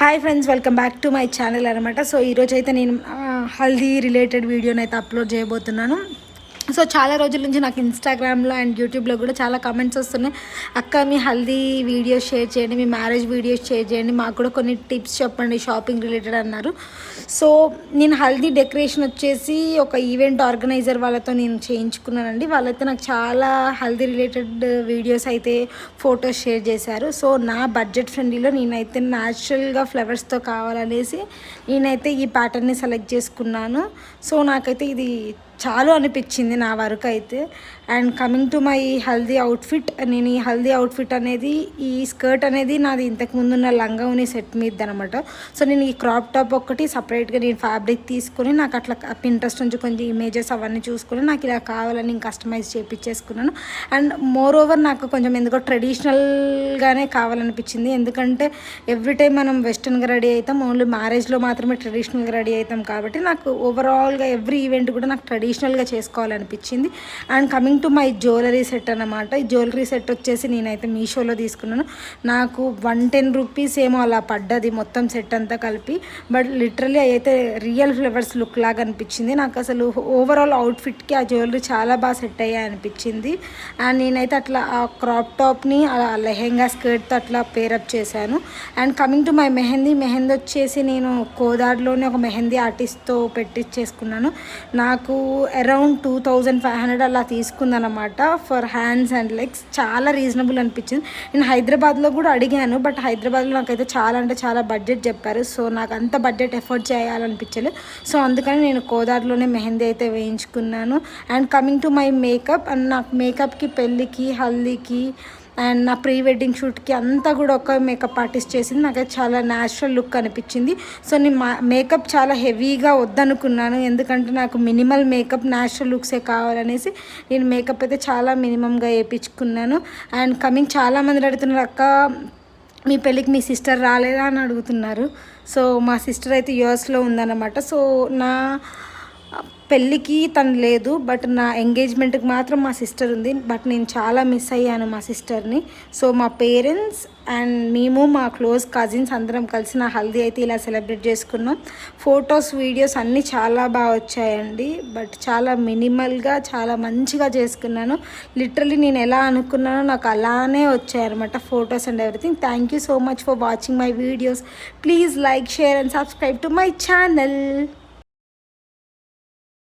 Hi friends, welcome back to my channel అనమాట. So ఈరోజు అయితే నేను హల్దీ రిలేటెడ్ వీడియోని అయితే అప్లోడ్ చేయబోతున్నాను. సో చాలా రోజుల నుంచి నాకు ఇన్స్టాగ్రామ్లో అండ్ యూట్యూబ్లో కూడా చాలా కామెంట్స్ వస్తున్నాయి. అక్క, మీ హల్దీ వీడియోస్ షేర్ చేయండి, మీ మ్యారేజ్ వీడియోస్ షేర్ చేయండి, మాకు కూడా కొన్ని టిప్స్ చెప్పండి షాపింగ్ రిలేటెడ్ అన్నారు. సో నేను హల్దీ డెకరేషన్ వచ్చేసి ఒక ఈవెంట్ ఆర్గనైజర్ వాళ్ళతో నేను చేయించుకున్నానండి. వాళ్ళైతే నాకు చాలా హల్దీ రిలేటెడ్ వీడియోస్ అయితే ఫొటోస్ షేర్ చేశారు. సో నా బడ్జెట్ ఫ్రెండ్లీలో నేనైతే న్యాచురల్గా ఫ్లవర్స్తో కావాలనేసి నేనైతే ఈ ప్యాటర్న్ని సెలెక్ట్ చేసుకున్నాను. సో నాకైతే ఇది చాలా అనిపించింది నా వరకు అయితే. And coming to my haldi outfit, నేను ఈ హల్దీ అవుట్ఫిట్ అనేది, ఈ స్కర్ట్ అనేది నాది ఇంతకుముందు ఉన్న లంగావుని సెట్ మీద అనమాట. సో నేను ఈ క్రాప్ టాప్ ఒకటి సపరేట్గా నేను ఫ్యాబ్రిక్ తీసుకొని, నాకు అట్లా పింట్రెస్ట్ నుంచి కొంచెం ఇమేజెస్ అవన్నీ చూసుకొని నాకు ఇలా కావాలని నేను కస్టమైజ్ చేయించేసుకున్నాను. అండ్ మోర్ ఓవర్ నాకు కొంచెం ఎందుకో ట్రెడిషనల్గానే కావాలనిపించింది. ఎందుకంటే ఎవ్రీ టైం మనం వెస్ట్రన్గా రెడీ అవుతాం, ఓన్లీ మ్యారేజ్లో మాత్రమే ట్రెడిషనల్గా రెడీ అవుతాం. కాబట్టి నాకు ఓవరాల్గా ఎవ్రీ ఈవెంట్ కూడా నాకు ట్రెడిషనల్గా చేసుకోవాలనిపించింది. And coming to my jewellery set అన్నమాట. ఈ జ్యువెలరీ సెట్ వచ్చేసి నేనైతే మీషోలో తీసుకున్నాను. నాకు 110 రూపీస్ ఏమో అలా పడ్డది మొత్తం సెట్ అంతా కలిపి. బట్ లిటరలీ అయితే రియల్ ఫ్లవర్స్ లుక్ లాగా అనిపించింది నాకు. అసలు ఓవరాల్ అవుట్ఫిట్కి ఆ జ్యువెలరీ చాలా బాగా సెట్ అయ్యాయి అనిపించింది. అండ్ నేనైతే అట్లా ఆ క్రాప్ టాప్ని అలా లెహెంగా స్కర్ట్తో అట్లా పేరప్ చేశాను. And coming to my mehndi వచ్చేసి నేను కోదాడ్లోనే ఒక మెహందీ ఆర్టిస్ట్తో పెట్టించేసుకున్నాను. నాకు అరౌండ్ 2500 అలా తీసుకుందనమాట ఫర్ హ్యాండ్స్ అండ్ లెగ్స్. చాలా రీజనబుల్ అనిపించింది. నేను హైదరాబాద్లో కూడా అడిగాను, బట్ హైదరాబాద్లో నాకైతే చాలా అంటే చాలా బడ్జెట్ చెప్పారు. సో నాకు అంత బడ్జెట్ ఎఫర్ట్ చేయాలనిపించలేదు. సో అందుకని నేను కోదాడ్లోనే మెహందీ అయితే వేయించుకున్నాను. And coming to my makeup, and నాకు మేకప్కి, పెళ్ళికి, హల్దీకి అండ్ నా ప్రీ వెడ్డింగ్ షూట్కి అంతా కూడా ఒక మేకప్ ఆర్టిస్ట్ చేసింది. నాకైతే చాలా న్యాచురల్ లుక్ అనిపించింది. సో నేను మేకప్ చాలా హెవీగా వద్దనుకున్నాను, ఎందుకంటే నాకు మినిమల్ మేకప్ న్యాచురల్ లుక్సే కావాలనేసి నేను మేకప్ అయితే చాలా మినిమంగా వేయించుకున్నాను. అండ్ కమింగ్ చాలామంది అడుగుతున్నారు, అక్క మీ పెళ్ళికి మీ సిస్టర్ రాలేదా అని అడుగుతున్నారు. సో మా సిస్టర్ అయితే యూఎస్లో ఉందన్నమాట. సో నా పెళ్ళికి తను లేదు, బట్ నా ఎంగేజ్మెంట్కి మాత్రం మా సిస్టర్ ఉంది. బట్ నేను చాలా మిస్ అయ్యాను మా సిస్టర్ని. సో మా పేరెంట్స్ అండ్ మేము, మా క్లోజ్ కజిన్స్ అందరం కలిసి నా హల్దీ అయితే ఇలా సెలబ్రేట్ చేసుకున్నాం. ఫొటోస్, వీడియోస్ అన్నీ చాలా బాగా వచ్చాయండి. బట్ చాలా మినిమల్గా చాలా మంచిగా చేసుకున్నాను. లిటరలీ నేను ఎలా అనుకున్నానో నాకు అలానే వచ్చాయన్నమాట photos and everything. Thank you so much for watching my videos. Please like, share and subscribe to my channel.